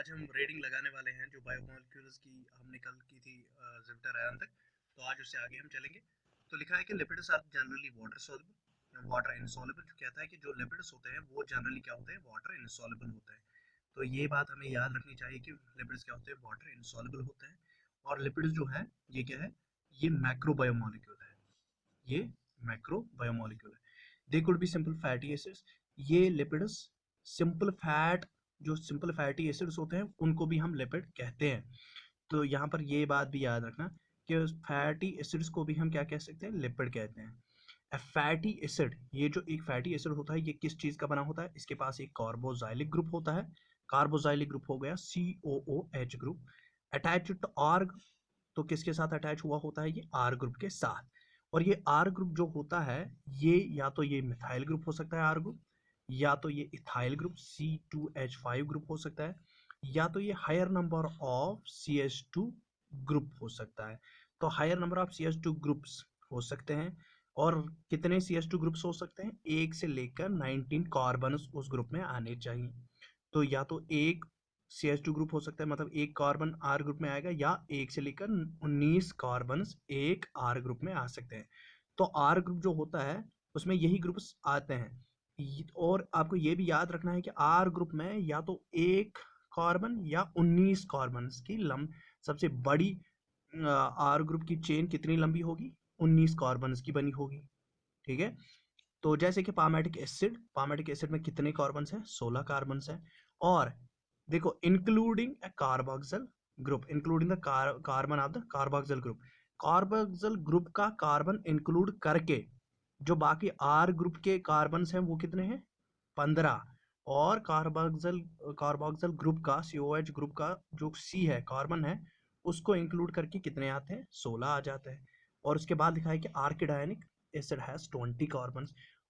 आज हम रेडिंग लगाने वाले हैं जो बायोमोलिक्यूल्स की हमने कल की थी ज़िब्टर आयन तक। तो आज उससे आगे हम चलेंगे। तो लिखा है कि lipids are generally water soluble, water insoluble. जो कहता है कि जो लिपिड्स होते हैं वो जनरली क्या होते हैं, वाटर इनसॉल्युबल होते हैं। तो ये बात हमें याद रखनी चाहिए कि लिपिड्स क्या होते हैं, वाटर इनसॉल्युबल होते हैं। और लिपिड्स जो है ये क्या है, ये मैक्रो बायोमोलिक्यूल है। ये मैक्रो बायोमोलिक्यूल है। They could be simple fatty acids. ये लिपिड्स सिंपल फैट, जो सिंपल फैटी एसिड्स होते हैं उनको भी हम लिपिड कहते हैं। तो यहाँ पर ये बात भी याद रखना कि फैटी एसिड्स को भी हम क्या कह सकते हैं, लिपिड कहते हैं। फैटी एसिड, ये जो एक फैटी एसिड होता है ये किस चीज का बना होता है, इसके पास एक कार्बोजाइलिक ग्रुप होता है। कार्बोजाइलिक ग्रुप हो गया COOH group. Attached to R, तो किसके साथ अटैच हुआ होता है, ये आर ग्रुप के साथ। और ये आर ग्रुप जो होता है, ये या तो ये मिथाइल ग्रुप हो सकता है आर ग्रुप, या तो ये इथाइल ग्रुप C2H5 ग्रुप हो सकता है, या तो ये higher number of CH2 group हो सकता है। तो higher number of CH2 groups हो सकते हैं। और कितने CH2 ग्रुप्स हो सकते हैं, एक से लेकर 19 कार्बन उस ग्रुप में आने चाहिए। तो या तो एक CH2 ग्रुप हो सकता है, मतलब एक कार्बन आर ग्रुप में आएगा, या एक से लेकर 19 कार्बन एक आर ग्रुप में आ सकते हैं। तो आर ग्रुप जो होता है उसमें यही ग्रुप्स आते हैं। और आपको ये भी याद रखना है कि आर ग्रुप में या तो एक कार्बन या 19 कार्बन की सबसे बड़ी आर ग्रुप की चेन कितनी लंबी होगी, 19 कार्बन की बनी होगी। ठीक है। तो जैसे कि पामेटिक एसिड में कितने कार्बन हैं, 16 कार्बन हैं। और देखो, including a carboxyl group, including the carbon of the carboxyl group, carboxyl group का कार्बन इंक्लूड करके जो बाकी आर ग्रुप के कार्बन हैं वो कितने हैं, 15। और कार्बोक्सिल कार्बोक्सिल ग्रुप का COH ग्रुप का जो C है, कार्बन है, उसको इंक्लूड करके कितने आते हैं, 16 आ जाते हैं। और उसके बाद लिखा है कि आर्किडायनिक एसिड हैज 20 कार्बन।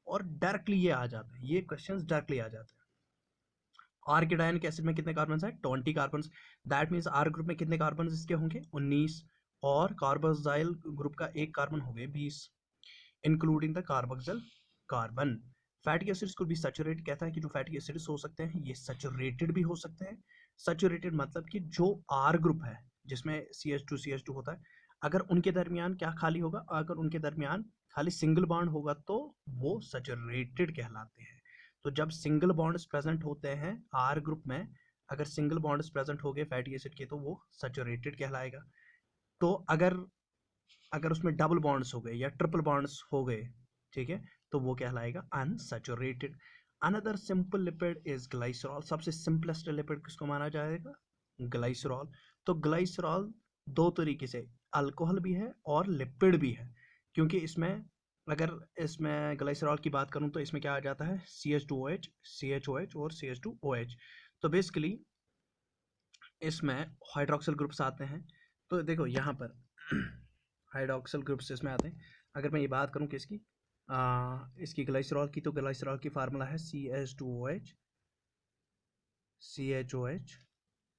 और डायरेक्टली ये आ जाता है, ये क्वेश्चंस डायरेक्टली आ जाते हैं। आर्किडायनिक एसिड में कितने कार्बन है, 20 carbon. That means R group में कितने कार्बन इसके होंगे, 19। और कार्बोक्सिल ग्रुप का एक कार्बन हो गए 20, including the carboxyl carbon. Fatty acids को भी सैचुरेटेड कहता है कि जो फैटी एसिड्स हो सकते हैं ये सैचुरेटेड भी हो सकते हैं। सैचुरेटेड मतलब कि जो आर ग्रुप है जिसमें CH2 होता है, अगर उनके दरमियान क्या खाली होगा, अगर उनके दरमियान खाली सिंगल बॉन्ड होगा तो वो सैचुरेटेड कहलाते हैं। तो जब सिंगल बॉन्ड्स प्रेजेंट होते हैं आर ग्रुप में, अगर सिंगल बॉन्ड्स प्रेजेंट हो गए फैटी एसिड के तो वो सैचुरेटेड कहलाएगा। तो अगर अगर उसमें डबल बॉन्ड्स हो गए या ट्रिपल बॉन्ड्स हो गए, ठीक है, तो वो कहलाएगा unsaturated. Another simple lipid is glycerol. सबसे सिंपलेस्ट लिपिड किसको माना जाएगा, ग्लाइसरॉल। तो ग्लाइसरॉल दो तरीके से, अल्कोहल भी है और लिपिड भी है। क्योंकि इसमें, अगर इसमें ग्लाइसरॉल की बात करूं तो इसमें क्या आ जाता है, CH2OH, CHOH और CH2OH। तो बेसिकली इसमें हाइड्रोक्सिल ग्रुप्स आते हैं। तो देखो यहाँ पर हाइड्रोक्सिल ग्रुप्स इसमें आते हैं। अगर मैं ये बात करूँ किसकी, इसकी ग्लाइसरॉल की, तो ग्लाइसरॉल की फार्मूला है CH2OH, CHOH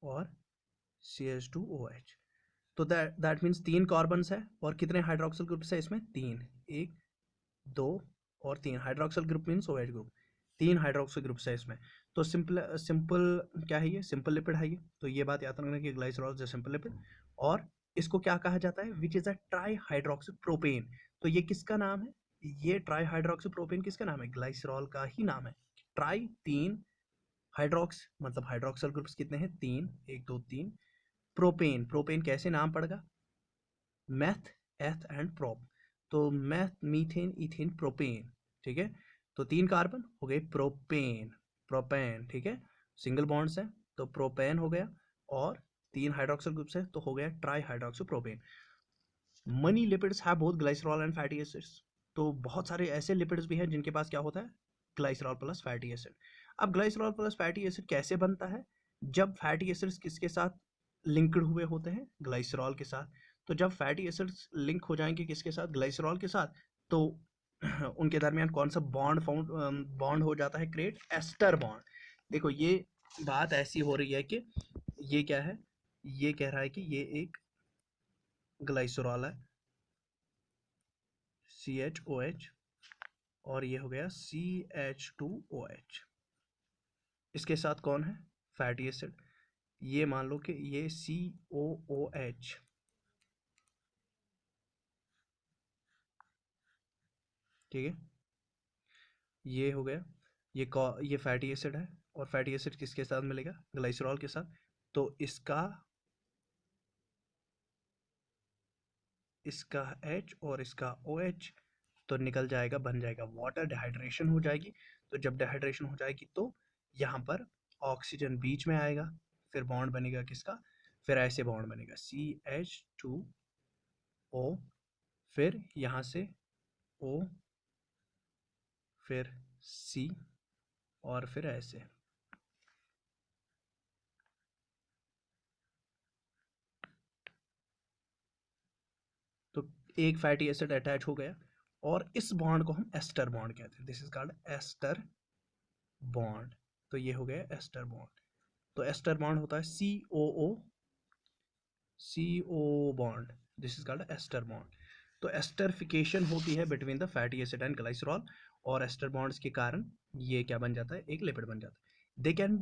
और CH2OH। तो दैट मीन्स 3 कार्बन्स है और कितने हाइड्रोक्सिल ग्रुप्स है इसमें, 3। 1 2 और 3। Hydroxyl group means OH group, 3 hydroxyl groups है इसमें। तो सिंपल सिंपल क्या है, ये सिंपल लिपिड है ये। तो ये बात याद रखना कि ग्लाइसरॉल इज सिंपल लिपिड। और इसको क्या कहा जाता है, which is a try hydroxy propane. तो ये किसका नाम है, ये ट्राई हाइड्रोक्सी प्रोपेन किसका नाम है, ग्लाइसरॉल का ही नाम है। ट्राई 3, हाइड्रोक्स मतलब हाइड्रोक्सिल ग्रुप्स कितने हैं, 3, 1 2 3। प्रोपेन, प्रोपेन कैसे नाम पड़ेगा, मैथ एथ एंड प्रोप। तो मैथ मीथेन इथेन प्रोपेन। ठीक है। तो 3 कार्बन हो गए प्रोपेन, प्रोपेन। ठीक है, सिंगल बॉन्ड्स है तो प्रोपेन हो गया। और 3 हाइड्रोक्सिल ग्रुप्स है तो हो गया try hydroxy propane. Money lipids have both glycerol and fatty acids. तो बहुत सारे ऐसे लिपिड्स भी हैं जिनके पास क्या होता है, ग्लाइसरॉल प्लस फैटी एसिड। अब ग्लाइसरॉल प्लस फैटी एसिड कैसे बनता है, जब फैटी एसिड्स किसके साथ लिंक्ड हुए होते हैं, ग्लाइसरॉल के साथ। तो जब फैटी एसिड्स लिंक हो जाएंगे किसके साथ, ग्लाइसरॉल के साथ, तो उनके दरमियान कौन सा बॉन्ड हो जाता है, क्रिएट एस्टर बॉन्ड। देखो ये बात ऐसी हो रही है कि ये क्या है, ये कह रहा है कि ये एक ग्लाइसरॉल है CHOH, और ये हो गया CH2OH। इसके साथ कौन है, फैटी एसिड। ये मान लो कि ये COOH, ठीक है, ये हो गया, ये फैटी एसिड है, और फैटी एसिड किसके साथ मिलेगा, ग्लाइसरॉल के साथ। तो इसका H और इसका OH, तो निकल जाएगा, बन जाएगा वाटर, डिहाइड्रेशन हो जाएगी। तो जब डिहाइड्रेशन हो जाएगी तो यहाँ पर ऑक्सीजन बीच में आएगा, फिर बॉन्ड बनेगा किसका, फिर ऐसे बॉन्ड बनेगा CH2O, फिर यहाँ से O, फिर C, और फिर ऐसे। तो एक फैटी एसिड अटैच हो गया, और इस बॉन्ड को हम एस्टर बॉन्ड कहते हैं, this is called ester bond. तो ये हो गया एस्टर बॉन्ड। तो एस्टर बॉन्ड होता है CO bond, this is called ester bond. तो एस्टरिफिकेशन होती है between the fatty acid and glycerol, और एस्टर बॉन्ड्स के कारण ये क्या बन जाता है, एक लिपिड बन जाता है। They can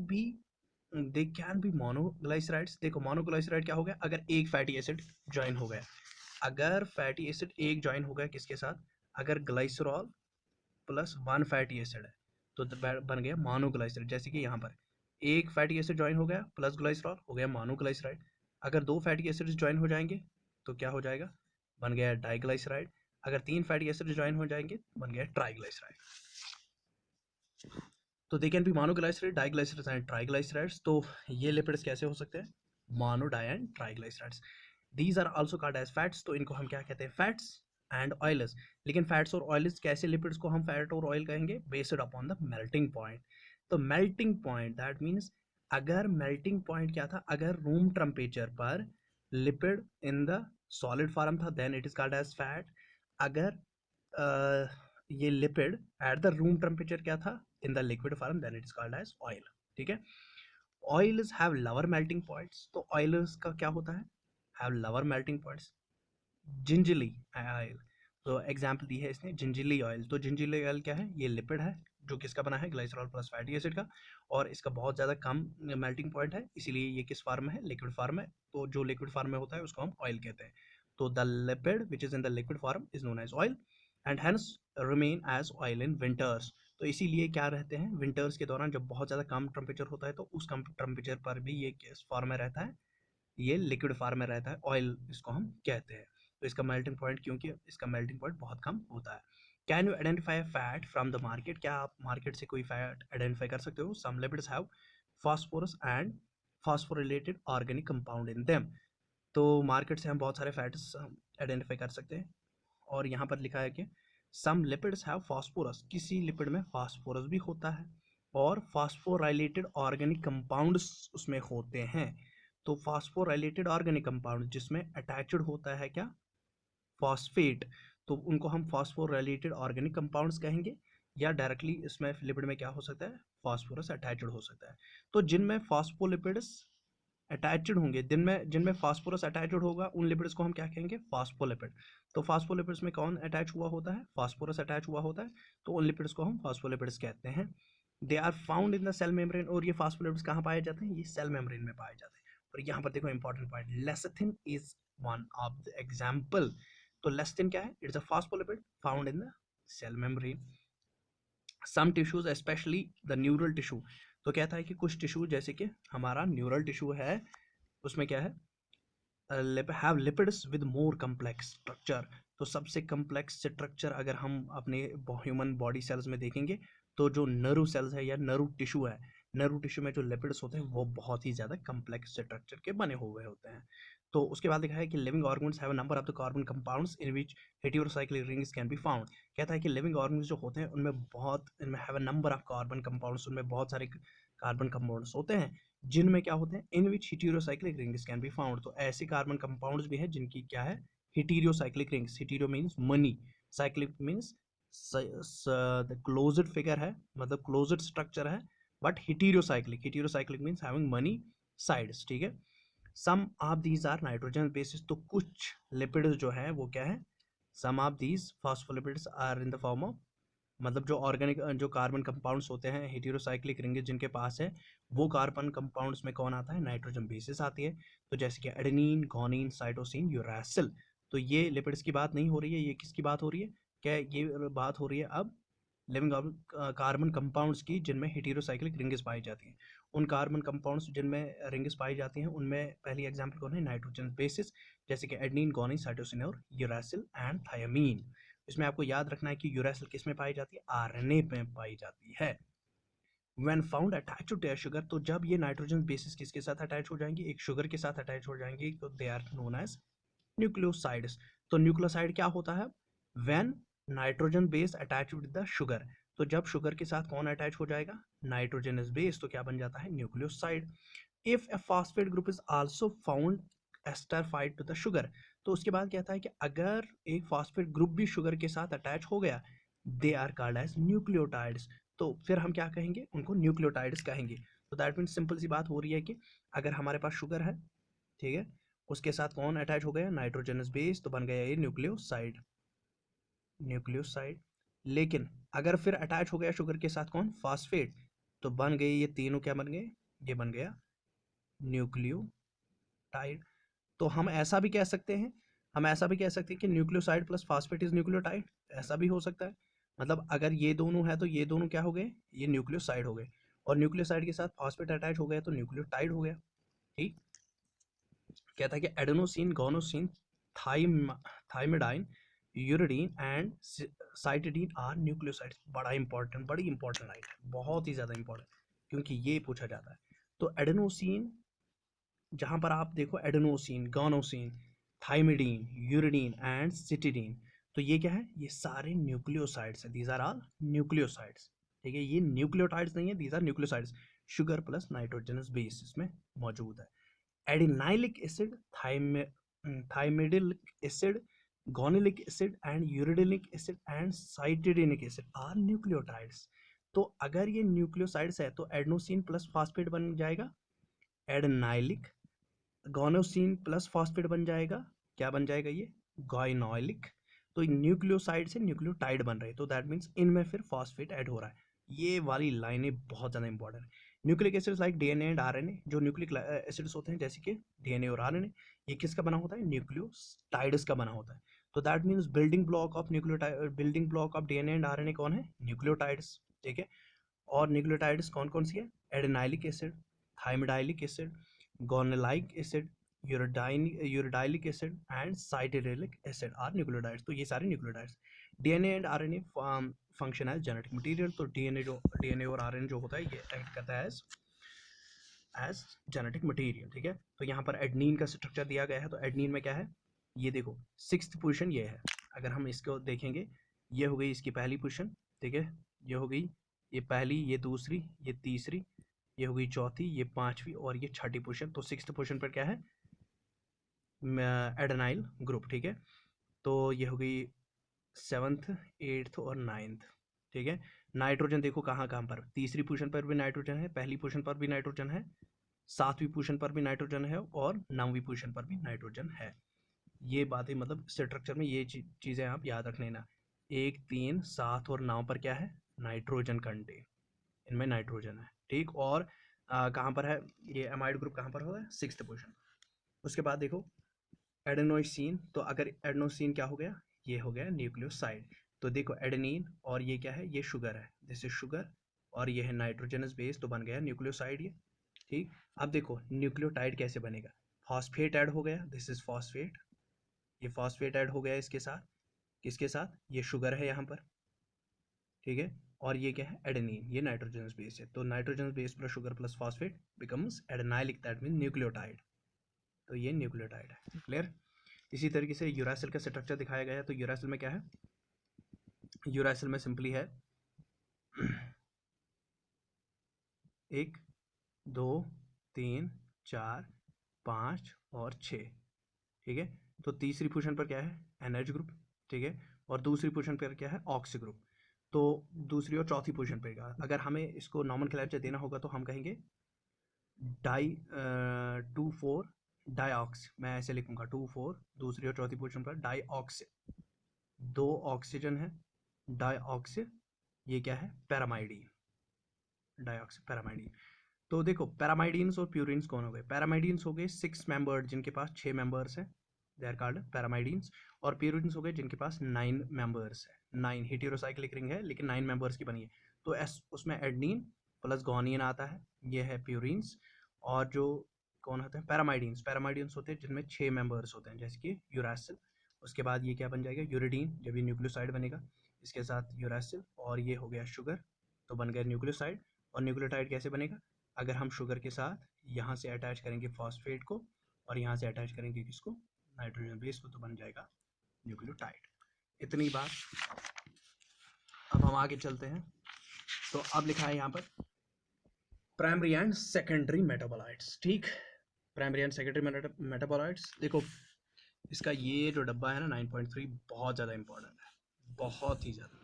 be monoglycerides. देखो मोनोग्लाइसराइड क्या हो गया, अगर एक फैटी एसिड ज्वाइन हो गया, अगर फैटी एसिड एक ज्वाइन हो गया किसके साथ, अगर glycerol plus one fatty acid है, तो बन गया मोनोग्लाइसराइड। जैसे कि यहाँ पर एक फैटी एसिड ज्वाइन हो गया प्लस ग्लाइसरॉल, हो गया मोनोग्लाइसराइड। अगर दो फैटी एसिड ज्वाइन हो जाएंगे तो क्या हो जाएगा, बन गया डाइग्लाइसराइड। अगर तीन फैटी एसिड ज्वाइन हो जाएंगे बन गया ट्राइग्लाइसराइड। तो they can be monoglyceride, diglyceride and triglycerides. तो ये लिपिड्स कैसे हो सकते हैं, mono, di and triglycerides. These are also called as fats. तो इनको हम क्या कहते हैं, फैट्स एंड ऑयल्स। लेकिन फैट्स और ऑयल्स कैसे लिपिड्स को हम फैट और ऑयल कहेंगे, based upon the melting point. तो मेल्टिंग पॉइंट दैट मीन्स, अगर मेल्टिंग पॉइंट क्या था, अगर रूम टेम्परेचर पर lipid in the solid form था then it is called as fat. अगर ये lipid at the room temperature क्या था, in the liquid form, then it is called as oil. ठीक है, oils have lower melting points. तो oils का क्या होता है, have lower melting points. Gingelly oil, तो एग्जांपल दी है इसने जिंजली ऑयल। तो जिंजली ऑयल क्या है, ये लिपिड है जो किसका बना है, ग्लाइसरॉल प्लस फैटी एसिड का, और इसका बहुत ज़्यादा कम मेल्टिंग पॉइंट है, इसीलिए ये किस फॉर्म में है, लिक्विड फॉर्म में। तो जो लिक्विड फॉर्म में होता है उसको हम ऑयल कहते हैं। तो the lipid which is in the liquid form is known as oil, and hence remain as oil in winters. तो इसीलिए क्या रहते हैं, विंटर्स के दौरान जब बहुत ज़्यादा कम टेम्परेचर होता है तो उस कम टेम्परेचर पर भी ये किस फॉर्म में रहता है, ये लिक्विड फॉर्म में रहता है, ऑयल इसको हम कहते हैं। तो इसका मेल्टिंग पॉइंट, क्योंकि इसका मेल्टिंग पॉइंट बहुत कम होता है। Can you identify fat from the market, क्या आप मार्केट से कोई फैट आइडेंटिफाई कर सकते हो। Some lipids have phosphorus and phosphorylated organic compound in them. तो मार्केट से हम बहुत सारे फैट्स आइडेंटिफाई कर सकते हैं, और यहाँ पर लिखा है कि सम लिपिड्स हैव फास्फोरस, किसी लिपिड में फास्फोरस भी होता है, और फास्फोराइलेटेड ऑर्गेनिक कंपाउंड्स उसमें होते हैं। तो फास्फोराइलेटेड ऑर्गेनिक कंपाउंड जिसमें अटैच्ड होता है क्या, फॉस्फेट, तो उनको हम फास्फोराइलेटेड ऑर्गेनिक कंपाउंड्स कहेंगे। या डायरेक्टली इसमें लिपिड में क्या हो सकता है, फास्फोरस अटैच्ड हो सकता है। तो जिनमें फास्फोलिपिड्स अटैच्ड होंगे, जिनमें फास्फोरस अटैच्ड होगा उन लिपिड्स को हम क्या कहेंगे, फास्फोलिपिड। तो फास्फोलिपिड्स में कौन अटैच हुआ होता है, फास्फोरस अटैच हुआ होता है, तो उन लिपिड्स को हम फास्फोलिपिड्स कहते हैं। They are found in the cell membrane, और ये फास्फोलिपिड्स कहाँ पाए जाते हैं, ये सेल मेम्ब्रेन में पाए जाते हैं। और यहाँ पर देखो important point, lecithin is one of the example. तो लेसिथिन क्या है, it's a phospholipid found in the cell membrane. Some tissues specially the neural tissue, तो कहता है कि कुछ टिश्यू जैसे कि हमारा न्यूरल टिश्यू है, उसमें क्या है, have lipids with more complex structure. तो सबसे कम्प्लेक्स स्ट्रक्चर अगर हम अपने ह्यूमन बॉडी सेल्स में देखेंगे, तो जो नर्व सेल्स है या नर्व टिश्यू है, नर्व टिश्यू में जो लिपिड्स होते हैं वो बहुत ही ज़्यादा कम्प्लेक्स स्ट्रक्चर के बने हुए होते हैं। तो उसके बाद लिखा है कि living organs have a number of the carbon compounds in which heterocyclic rings can be found. कहता है कि लिविंग ऑर्गन्स जो होते हैं उनमें have a number of carbon compounds, उनमें बहुत सारे कार्बन कंपाउंड्स होते हैं, जिनमें क्या होते हैं, in which heterocyclic rings can be found. तो ऐसे कार्बन कंपाउंड्स भी है जिनकी क्या है, heterocyclic rings. Hetero means many, cyclic means the closed figure है, मतलब क्लोज्ड स्ट्रक्चर है, but heterocyclic, heterocyclic means having many sides. ठीक है, some of these are nitrogen bases. तो कुछ लिपिड्स जो है वो क्या है, some of these phospholipids are in the form of मतलब जो ऑर्गेनिक जो कार्बन कंपाउंड्स होते हैं हेटेरोसाइक्लिक रिंगेस जिनके पास है, वो कार्बन कंपाउंड्स में कौन आता है? नाइट्रोजन बेसिस आती है। तो जैसे कि एडेनिन, गुआनिन, साइटोसिन, यूरेसिल। तो ये लिपिड्स की बात नहीं हो रही है, ये किसकी बात हो रही है? क्या ये बात हो रही है अब लिविंग कार्बन कंपाउंड्स की जिनमें हेटेरोसाइक्लिक रिंगेस पाई जाती हैं। उन कार्बन कंपाउंड्स जिनमें रिंगेस पाई जाती हैं उनमें पहली एग्जांपल कौन है? नाइट्रोजन बेसिस, जैसे कि एडेनिन, गुआनिन, साइटोसिन और यूरेसिल एंड थायमीन। इसमें आपको याद रखना है कि यूरेसिल किस में पाई जाती है? आरएनए में पाई जाती है। When found attach to their sugar, तो जब ये नाइट्रोजन बेसिस किसके साथ अटैच हो जाएंगी? एक शुगर के साथ अटैच हो जाएंगी, तो they are known as nucleosides. तो न्यूक्लियोसाइड क्या होता है? When nitrogen base attach with the sugar, तो जब शुगर के साथ कौन अटैच हो जाएगा? नाइट्रोजनस बेस, तो क्या बन जाता है? Nucleoside. If a phosphate group is also found esterified to the sugar, तो उसके बाद कहता है कि अगर एक फॉस्फेट ग्रुप भी शुगर के साथ अटैच हो गया, they are called as nucleotides. तो फिर हम क्या कहेंगे? उनको न्यूक्लियोटाइड्स कहेंगे। तो दैट मीन्स सिंपल सी बात हो रही है कि अगर हमारे पास शुगर है, ठीक है, उसके साथ कौन अटैच हो गया? नाइट्रोजनस बेस, तो बन गया ये न्यूक्लियोसाइड। न्यूक्लियोसाइड। लेकिन अगर फिर अटैच हो गया शुगर के साथ कौन? फॉस्फेट, तो बन गए ये तीनों, क्या बन गए? ये बन गया न्यूक्लियोटाइड। तो हम ऐसा भी कह सकते हैं, हम ऐसा भी कह सकते हैं कि nucleoside plus phosphate is nucleotide, ऐसा भी हो सकता है। मतलब अगर ये दोनों है तो ये दोनों क्या हो गए? ये न्यूक्लियोसाइड हो गए, और न्यूक्लियोसाइड के साथ फॉस्फेट अटैच हो गया तो न्यूक्लियोटाइड हो गया। ठीक। कहता है कि adenosine, guanosine, thymidine, uridine and cytidine are nucleosides. बड़ा इंपॉर्टेंट, बड़ी इंपॉर्टेंट आइट है, बहुत ही ज़्यादा इंपॉर्टेंट, क्योंकि ये पूछा जाता है। तो एडेनोसिन, जहाँ पर आप देखो adenosine, guanosine, thymidine, uridine and cytidine, तो ये क्या है? ये सारे न्यूक्लियोसाइड्स हैं। These are all nucleosides. ठीक है, ये न्यूक्लियोटाइड्स नहीं है, these are nucleosides. Sugar plus nitrogenous base इसमें मौजूद है। Adenylic acid, thymidylic acid, guanylic acid and uridylic acid and cytidylic acid are nucleotides. तो अगर ये न्यूक्लियोसाइड्स है तो एडेनोसिन प्लस फॉस्फेट बन जाएगा एडेनाइलिक, गोनोसिन प्लस फॉस्फेट बन जाएगा, क्या बन जाएगा ये? गाइनोइलिक। तो न्यूक्लियोसाइड से न्यूक्लियोटाइड बन रहे हैं, तो दैट मीन्स इनमें फिर फॉस्फेट ऐड हो रहा है। ये वाली लाइनें बहुत ज़्यादा इंपॉर्टेंट है। Nucleic acids like DNA and RNA, जो न्यूक्लिक एसिड्स होते हैं जैसे कि डीएनए और आरएनए, ये किसका बना होता है? न्यूक्लियोटाइड्स का बना होता है। तो that means building block of nucleotide, building block of DNA and RNA कौन है? न्यूक्लियोटाइड्स। ठीक है, और न्यूक्लियोटाइड्स कौन कौन सी है? Adenylic acid, thymidylic acid, guanylic acid, uridylic acid and cytidylic acid are nucleotides. तो ये सारे nucleotides. DNA and RNA function as genetic material. तो डीएनए और आरएनए जो होता है ये एक्ट करता है एज जेनेटिक मटेरियल। ठीक है, तो यहाँ पर एडनीन का स्ट्रक्चर दिया गया है। तो एडनीन में क्या है? ये देखो, 6th पोजीशन ये है। अगर हम इसको देखेंगे, ये हो गई इसकी पहली पोजीशन। ठीक है, ये हो गई ये पहली, ये दूसरी, ये तीसरी, ये हो गई चौथी, ये पांचवी और ये छठी पोजीशन। तो 6th पोजीशन पर क्या है? एडेनाइल ग्रुप। ठीक है, तो ये हो गई 7th, 8th और 9th। ठीक है, नाइट्रोजन देखो कहाँ कहाँ पर, तीसरी पोजीशन पर भी नाइट्रोजन है, पहली पोजीशन पर भी नाइट्रोजन है, 7वीं पोजीशन पर भी नाइट्रोजन है और 9वीं पोजीशन पर भी नाइट्रोजन है। ये बातें मतलब स्ट्रक्चर में ये चीज़ें आप याद रख लेना। 1, 3, 7 और 9 पर क्या है? नाइट्रोजन कंटेन, इनमें नाइट्रोजन है। ठीक, और कहाँ पर है ये एमाइड ग्रुप? कहाँ पर होगा? 6th position. उसके बाद देखो एडेनोसिन, तो अगर एडेनोसिन क्या हो गया? ये हो गया न्यूक्लियोसाइड। तो देखो एडेनिन, और ये क्या है? ये शुगर है, दिस इज शुगर, और ये है नाइट्रोजनस बेस, तो बन गया न्यूक्लियोसाइड ये। ठीक, अब देखो न्यूक्लियोटाइड कैसे बनेगा? फॉस्फेट ऐड हो गया, दिस इज फॉस्फेट, ये फॉस्फेट ऐड हो गया इसके साथ, किसके साथ? ये शुगर है यहाँ पर। ठीक है, और ये क्या है? एडेनिन, ये नाइट्रोजनस बेस है। तो nitrogenous base plus sugar plus phosphate becomes एडेनाइलिक, that mean nucleotide. तो ये न्यूक्लियोटाइड है। क्लियर? इसी तरीके से यूरासिल का स्ट्रक्चर दिखाया गया है। तो यूरासिल में क्या है? यूरासिल में सिंपली है 1, 2, 3, 4, 5 और 6। ठीक है, तो तीसरी पोजीशन पर क्या है? NH group. ठीक है, और दूसरी पोजीशन पर क्या है? Oxy group. तो दूसरी और चौथी पोजीशन पर क्या? अगर हमें इसको नॉमेनक्लेचर देना होगा तो हम कहेंगे डाई 2,4 डाईऑक्स, मैं ऐसे लिखूंगा 2,4, दूसरी और चौथी पोजीशन पर डाईऑक्स, 2 ऑक्सीजन है, डाईऑक्सी ये क्या है, पैरामाइडीन, डाइऑक्सी पैरामाइडीन। तो देखो पैरामाइडीन्स और प्यूरिन्स कौन हो गए, पैरामाइडीन्स हो गए 6 मेंबर्ड जिनके पास 6 मेंबर्स हैं, दे आर कॉल्ड पैरामाइडीन्स। और प्यूरिन्स हो गए जिनके पास 9 मेंबर्स है, 9 हेटेरोसाइक्लिक रिंग है लेकिन 9 मेंबर्स की बनी है। तो एस उसमें एडनीन प्लस गुआनिन आता है, ये है प्यूरिन्स। और जो कौन होते हैं, पैरामाइडीन्स, पैरामाइडीन्स होते हैं जिनमें 6 मेंबर्स होते हैं जैसे कि यूरासिल। उसके बाद ये क्या बन जाएगा, यूरिडीन, जब ये न्यूक्लियोसाइड बनेगा इसके साथ यूरासिल, और ये हो गया शुगर, तो बन गया न्यूक्लियोसाइड। और न्यूक्लियोटाइड कैसे बनेगा, अगर हम शुगर के साथ यहाँ से अटैच करेंगे फॉस्फेट को और यहाँ से अटैच करेंगे किसको, नाइट्रोजन बेस को, तो बन जाएगा न्यूक्लियोटाइड। इतनी बात। अब हम आगे चलते हैं। तो अब लिखा है यहाँ पर प्राइमरी एंड सेकेंडरी मेटाबोलाइट्स, ठीक। प्राइमरी एंड सेकेंडरी मेटाबोलाइट्स, देखो इसका ये जो डब्बा है ना 9.3 बहुत ज़्यादा इंपॉर्टेंट है, बहुत ही ज़्यादा।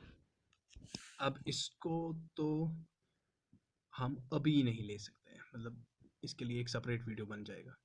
अब इसको तो हम अभी नहीं ले सकते हैं, मतलब इसके लिए एक सेपरेट वीडियो बन जाएगा।